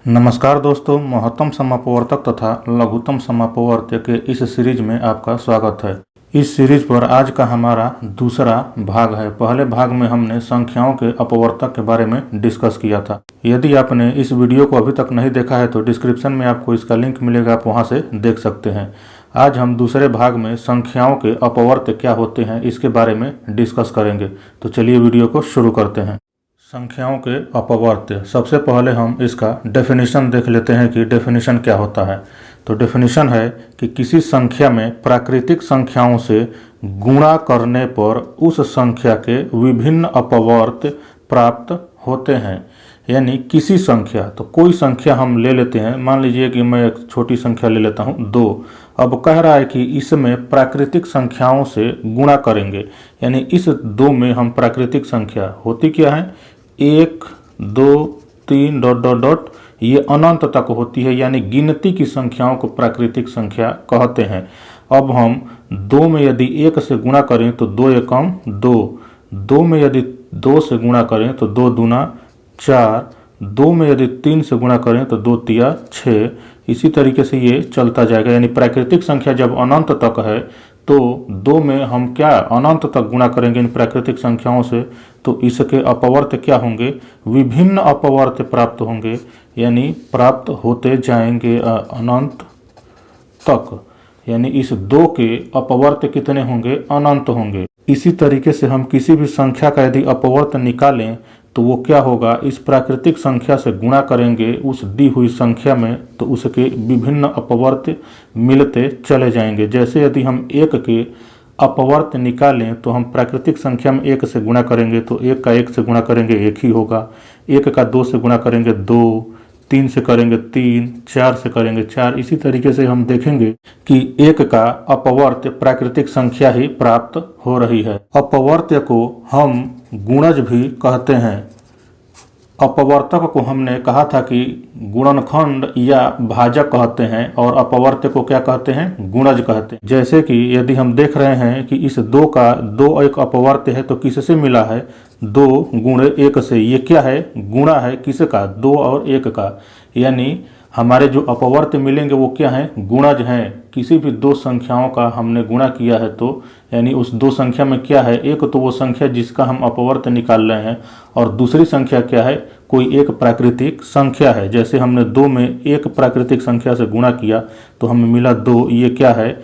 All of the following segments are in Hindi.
नमस्कार दोस्तों, महत्तम समापवर्तक तथा लघुत्तम समापवर्त्य के इस सीरीज में आपका स्वागत है। इस सीरीज पर आज का हमारा दूसरा भाग है। पहले भाग में हमने संख्याओं के अपवर्तक के बारे में डिस्कस किया था। यदि आपने इस वीडियो को अभी तक नहीं देखा है तो डिस्क्रिप्शन में आपको इसका लिंक मिलेगा, आप वहां से देख सकते हैं। आज हम दूसरे भाग में संख्याओं के अपवर्त्य क्या होते हैं इसके बारे में डिस्कस करेंगे। तो चलिए वीडियो को शुरू करते हैं। संख्याओं के अपवर्त्य, सबसे पहले हम इसका डेफिनेशन देख लेते हैं कि डेफिनेशन क्या होता है। तो डेफिनेशन है कि किसी संख्या में प्राकृतिक संख्याओं से गुणा करने पर उस संख्या के विभिन्न अपवर्त्य प्राप्त होते हैं। यानी किसी संख्या, तो कोई संख्या हम ले लेते हैं, मान लीजिए कि मैं एक छोटी संख्या ले लेता हूँ 2। अब कह रहा है कि इसमें प्राकृतिक संख्याओं से गुणा करेंगे। यानी इस 2 में हम प्राकृतिक संख्या होती क्या है, 1 2 3 डॉट डॉट डॉट, ये अनंत तक होती है। यानी गिनती की संख्याओं को प्राकृतिक संख्या कहते हैं। अब हम 2 में यदि 1 से गुणा करें तो 2 एकम 2, 2 में यदि 2 से गुणा करें तो 2 दूना 4, 2 में यदि 3 से गुणा करें तो 2 तिया 6। इसी तरीके से ये चलता जाएगा। यानी प्राकृतिक संख्या जब अनंत तक है तो 2 में हम क्या अनंत तक गुणा करेंगे इन प्राकृतिक संख्याओं से, तो इसके अपवर्त्य क्या होंगे, विभिन्न अपवर्त्य प्राप्त होंगे। यानी प्राप्त होते जाएंगे अनंत तक। यानी इस 2 के अपवर्त्य कितने होंगे, अनंत होंगे। इसी तरीके से हम किसी भी संख्या का यदि अपवर्त्य निकालें तो वो क्या होगा, इस प्राकृतिक संख्या से गुणा करेंगे उस दी हुई संख्या में, तो उसके विभिन्न अपवर्त्य मिलते चले जाएंगे। जैसे यदि हम 1 के अपवर्त्य निकालें तो हम प्राकृतिक संख्या में 1 से गुणा करेंगे तो 1 का 1 से गुणा करेंगे 1 ही होगा। 1 का 2 से गुणा करेंगे 2, 3 से करेंगे 3, 4 से करेंगे 4। इसी तरीके से हम देखेंगे कि 1 का अपवर्त्य प्राकृतिक संख्या ही प्राप्त हो रही है। अपवर्त्य को हम गुणज भी कहते हैं। अपवर्तक को हमने कहा था कि गुणनखंड या भाजक कहते हैं, और अपवर्त्य को क्या कहते हैं, गुणज कहते हैं। जैसे कि यदि हम देख रहे हैं कि इस 2 का 2 एक अपवर्त्य है तो किससे मिला है, 2 गुणे 1 से। ये क्या है, गुणा है किसका, 2 और 1 का। यानी हमारे जो अपवर्त्य मिलेंगे वो क्या है, गुणज हैं। किसी भी 2 संख्याओं का हमने गुणा किया है तो यानी उस 2 संख्या में क्या है, एक तो वो संख्या जिसका हम अपवर्त्य निकाल रहे हैं, और दूसरी संख्या क्या है, कोई एक प्राकृतिक संख्या है। जैसे हमने 2 में एक प्राकृतिक संख्या से गुणा किया तो हमें मिला 2, ये क्या है,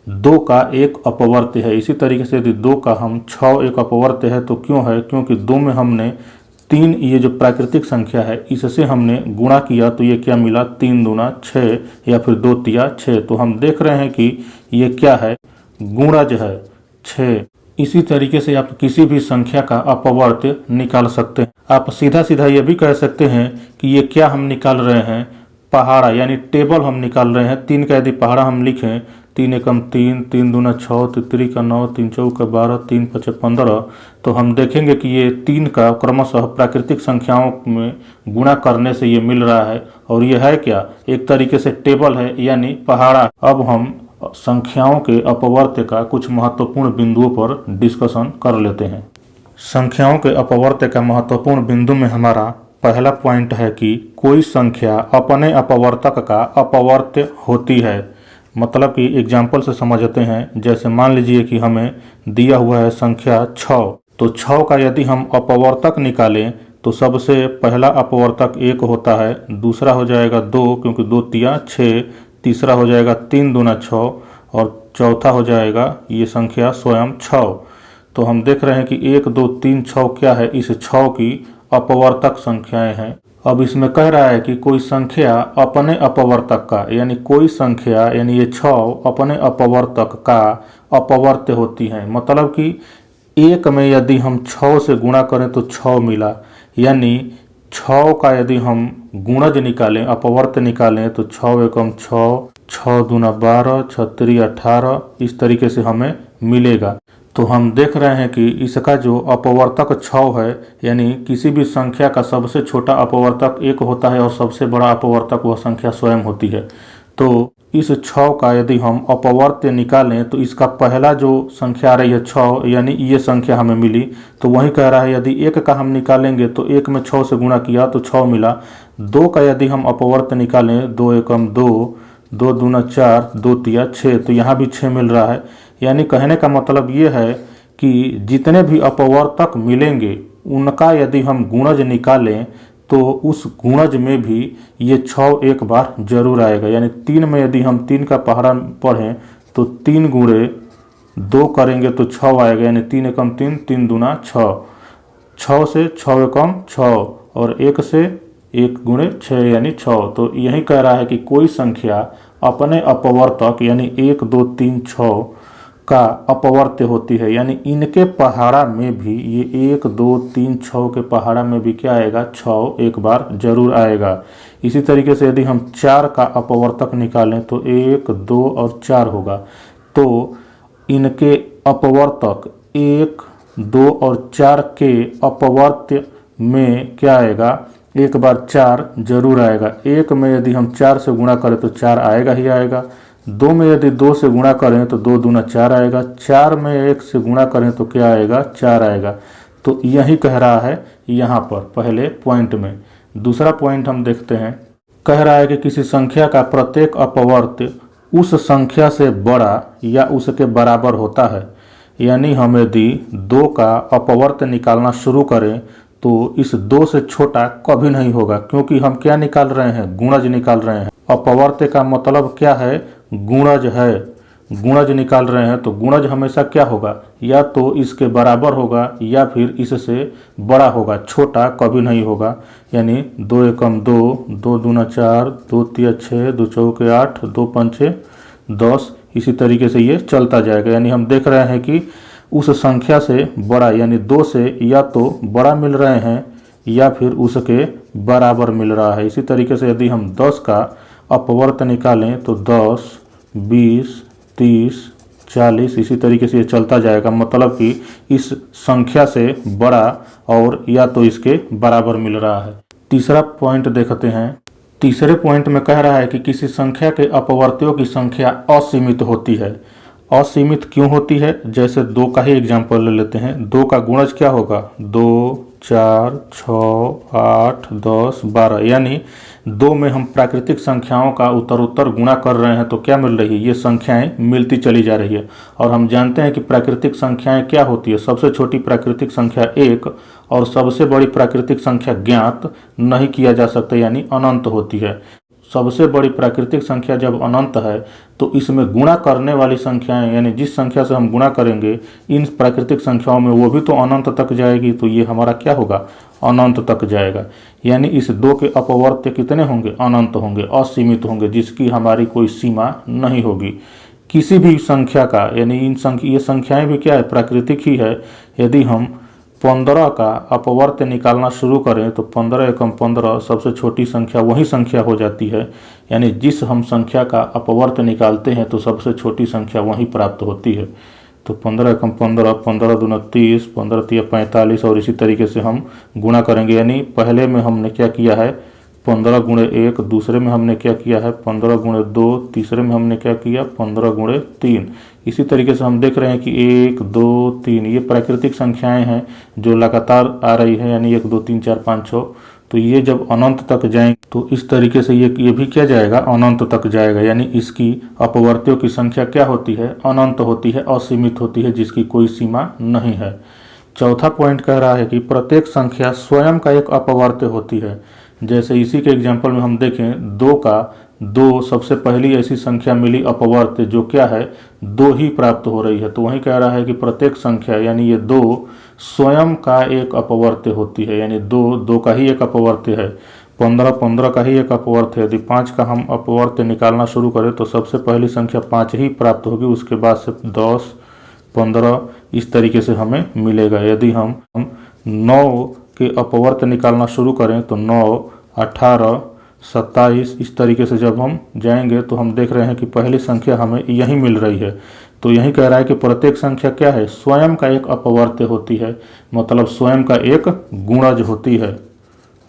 2 का एक अपवर्त्य है। इसी तरीके से यदि 2 का हम 6 एक अपवर्त्य है तो क्यों है, क्योंकि 2 में हमने 3 ये जो प्राकृतिक संख्या है इससे हमने गुणा किया तो ये क्या मिला, 3 दूना 6 या फिर 2 तिया 6। तो हम देख रहे हैं कि ये क्या है, गुणज है 6। इसी तरीके से आप किसी भी संख्या का अपवर्त्य निकाल सकते हैं। आप सीधा सीधा ये भी कह सकते हैं कि ये क्या हम निकाल रहे हैं, पहाड़ा, यानी टेबल हम निकाल रहे हैं। 3 का यदि पहाड़ा हम लिखें, 3 एकम 3, 3 दूना 6, 3 का 9, 3 चौका 12, 3 पचे 15, तो हम देखेंगे कि ये 3 का क्रमशः प्राकृतिक संख्याओं में गुणा करने से ये मिल रहा है। और ये है क्या, एक तरीके से टेबल है, यानी पहाड़ा। अब हम संख्याओं के अपवर्त्य का कुछ महत्वपूर्ण बिंदुओं पर डिस्कशन कर लेते हैं। संख्याओं के अपवर्त्य का महत्वपूर्ण बिंदु में हमारा पहला पॉइंट है कि कोई संख्या अपने अपवर्तक का अपवर्त्य होती है। मतलब कि एग्जाम्पल से समझते हैं। जैसे मान लीजिए कि हमें दिया हुआ है संख्या 6, तो 6 का यदि हम अपवर्तक निकालें तो सबसे पहला अपवर्तक 1 होता है, दूसरा हो जाएगा 2 क्योंकि 2 तिया 6, तीसरा हो जाएगा 3 दूना 6, और चौथा हो जाएगा ये संख्या स्वयं 6। तो हम देख रहे हैं कि 1 2 3 6 क्या है, इस 6 की अपवर्तक संख्याएं हैं। अब इसमें कह रहा है कि कोई संख्या अपने अपवर्तक का, यानी कोई संख्या यानी ये 6 अपने अपवर्तक का अपवर्त्य होती है। मतलब कि 1 में यदि हम 6 से गुणा करें तो 6 मिला। यानी 6 का यदि हम गुणज निकालें, अपवर्त्य निकालें, तो 6 एकम 6, 6 दूना 12, 6 तिरी 18, इस तरीके से हमें मिलेगा। तो हम देख रहे हैं कि इसका जो अपवर्तक 6 है, यानी किसी भी संख्या का सबसे छोटा अपवर्तक 1 होता है और सबसे बड़ा अपवर्तक वह संख्या स्वयं होती है। तो इस 6 का यदि हम अपवर्त्य निकालें तो इसका पहला जो संख्या आ रही है 6, यानी ये संख्या हमें मिली। तो वही कह रहा है यदि 1 का हम निकालेंगे तो 1 में 6 से गुणा किया तो 6 मिला, 2 का यदि हम अपवर्त निकालें, 2 एकम 2, 2 दूना 4, 2 तिया 6, तो यहाँ भी 6 मिल रहा है। यानी कहने का मतलब ये है कि जितने भी अपवर्तक मिलेंगे उनका यदि हम गुणज निकालें तो उस गुणज में भी ये 6 एक बार जरूर आएगा। यानी 3 में यदि हम 3 का पहाड़ा पढ़ें तो 3 गुणे 2 करेंगे तो 6 आएगा। यानी 3 एकम 3, 3 दूना 6, 6 से 6 एकम 6 और 1 से 1 गुणे 6 यानी 6। तो यही कह रहा है कि कोई संख्या अपने अपवर्तक यानी 1, 2, 3, 6 का अपवर्त्य होती है। यानी इनके पहाड़ा में भी ये 1, 2, 3, 6 के पहाड़ा में भी क्या आएगा, 6 एक बार जरूर आएगा। इसी तरीके से यदि हम 4 का अपवर्तक निकालें तो 1, 2 और 4 होगा। तो इनके अपवर्तक 1, 2 और 4 के अपवर्त्य में क्या आएगा, एक बार 4 जरूर आएगा। 1 में यदि हम 4 से गुणा करें तो 4 आएगा ही आएगा। 2 में यदि 2 से गुणा करें तो 2 दूना 4 आएगा। 4 में 1 से गुणा करें तो क्या आएगा, 4 आएगा। तो यही कह रहा है यहाँ पर पहले पॉइंट में। दूसरा पॉइंट हम देखते हैं, कह रहा है कि किसी संख्या का प्रत्येक अपवर्त्य उस संख्या से बड़ा या उसके बराबर होता है। यानी हम यदि 2 का अपवर्त्य निकालना शुरू करें तो इस 2 से छोटा कभी नहीं होगा, क्योंकि हम क्या निकाल रहे हैं, गुणज निकाल रहे हैं। अपवर्त्य का मतलब क्या है, गुणज है। गुणज निकाल रहे हैं तो गुणज हमेशा क्या होगा, या तो इसके बराबर होगा या फिर इससे बड़ा होगा, छोटा कभी नहीं होगा। यानी 2 एकम 2, 2 दूना 4, 2 तिया 6, 2 चौके 8, 2 पंचे 10, इसी तरीके से ये चलता जाएगा। यानी हम देख रहे हैं कि उस संख्या से बड़ा यानी 2 से या तो बड़ा मिल रहे हैं या फिर उसके बराबर मिल रहा है। इसी तरीके से यदि हम 10 का अपवर्त्य निकालें तो 10, 20, 30, 40, इसी तरीके से ये चलता जाएगा। मतलब कि इस संख्या से बड़ा और या तो इसके बराबर मिल रहा है। तीसरा पॉइंट देखते हैं। तीसरे पॉइंट में कह रहा है कि किसी संख्या के अपवर्त्यों की संख्या असीमित होती है। असीमित क्यों होती है, जैसे 2 का ही एग्जाम्पल ले लेते हैं। 2 का गुणज क्या होगा, 2, 4, 6, 8, 10, 12। यानी 2 में हम प्राकृतिक संख्याओं का उत्तरोत्तर गुणा कर रहे हैं तो क्या मिल रही है, ये संख्याएं मिलती चली जा रही है। और हम जानते हैं कि प्राकृतिक संख्याएं क्या होती है, सबसे छोटी प्राकृतिक संख्या 1 और सबसे बड़ी प्राकृतिक संख्या ज्ञात नहीं किया जा सकता, यानी अनंत होती है। सबसे बड़ी प्राकृतिक संख्या जब अनंत है तो इसमें गुणा करने वाली संख्याएं यानी जिस संख्या से हम गुणा करेंगे इन प्राकृतिक संख्याओं में वो भी तो अनंत तक जाएगी। तो ये हमारा क्या होगा, अनंत तक जाएगा। यानी इस 2 के अपवर्त्य कितने होंगे, अनंत होंगे, असीमित होंगे, जिसकी हमारी कोई सीमा नहीं होगी किसी भी संख्या का। यानी ये संख्याएं भी क्या है, प्राकृतिक ही है। यदि हम 15 का अपवर्त्य निकालना शुरू करें तो 15 एकम 15 सबसे छोटी संख्या वही संख्या हो जाती है। यानी जिस हम संख्या का अपवर्त्य निकालते हैं तो सबसे छोटी संख्या वही प्राप्त होती है। तो 15 एकम 15, 15 दूना 30, 15 तिया 45 और इसी तरीके से हम गुणा करेंगे। यानी पहले में हमने क्या किया है, 15 गुणे 1, दूसरे में हमने क्या किया है 15 गुणे 2, तीसरे में हमने क्या किया 15 गुणे 3। इसी तरीके से हम देख रहे हैं कि 1, 2, 3 ये प्राकृतिक संख्याएं हैं जो लगातार आ रही है। यानी 1, 2, 3, 4, 5, 6। तो ये जब अनंत तक जाएंगे तो इस तरीके से ये भी क्या जाएगा, अनंत तक जाएगा। यानी इसकी अपवर्त्यों की संख्या क्या होती है, अनंत होती है, असीमित होती है, जिसकी कोई सीमा नहीं है। चौथा पॉइंट कह रहा है कि प्रत्येक संख्या स्वयं का एक अपवर्त्य होती है। जैसे इसी के एग्जाम्पल में हम देखें 2 का 2 सबसे पहली ऐसी संख्या मिली अपवर्त्य जो क्या है, 2 ही प्राप्त हो रही है। तो वही कह रहा है कि प्रत्येक संख्या यानी ये 2 स्वयं का एक अपवर्त्य होती है। यानी 2 का ही एक अपवर्त्य है, 15 का ही एक अपवर्त्य है। यदि 5 का हम अपवर्त्य निकालना शुरू करें तो सबसे पहली संख्या 5 ही प्राप्त होगी, उसके बाद से 10, 15 इस तरीके से हमें मिलेगा। यदि हम 9 के अपवर्त्य निकालना शुरू करें तो 9, 18, 27 इस तरीके से जब हम जाएंगे तो हम देख रहे हैं कि पहली संख्या हमें यही मिल रही है। तो यही कह रहा है कि प्रत्येक संख्या क्या है, स्वयं का एक अपवर्त्य होती है, मतलब स्वयं का एक गुणज होती है।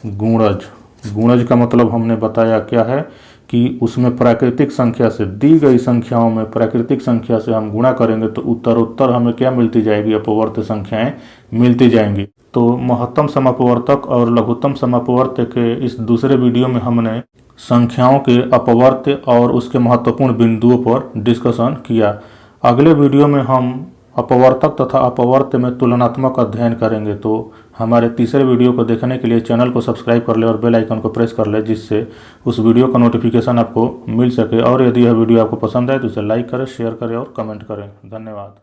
गुणज का मतलब हमने बताया क्या है कि उसमें प्राकृतिक संख्या से दी गई संख्याओं में प्राकृतिक संख्या से हम गुणा करेंगे तो उत्तरोत्तर हमें क्या मिलती जाएगी, अपवर्त्य संख्याएं मिलती जाएंगी। तो महत्तम समापवर्तक और लघुत्तम समापवर्त्य के इस दूसरे वीडियो में हमने संख्याओं के अपवर्त्य और उसके महत्वपूर्ण बिंदुओं पर डिस्कशन किया। अगले वीडियो में हम अपवर्तक तथा अपवर्त्य में तुलनात्मक अध्ययन करेंगे। तो हमारे तीसरे वीडियो को देखने के लिए चैनल को सब्सक्राइब कर ले और बेल आइकन को प्रेस कर ले, जिससे उस वीडियो का नोटिफिकेशन आपको मिल सके। और यदि यह वीडियो आपको पसंद आए तो इसे लाइक करें, शेयर करें और कमेंट करें। धन्यवाद।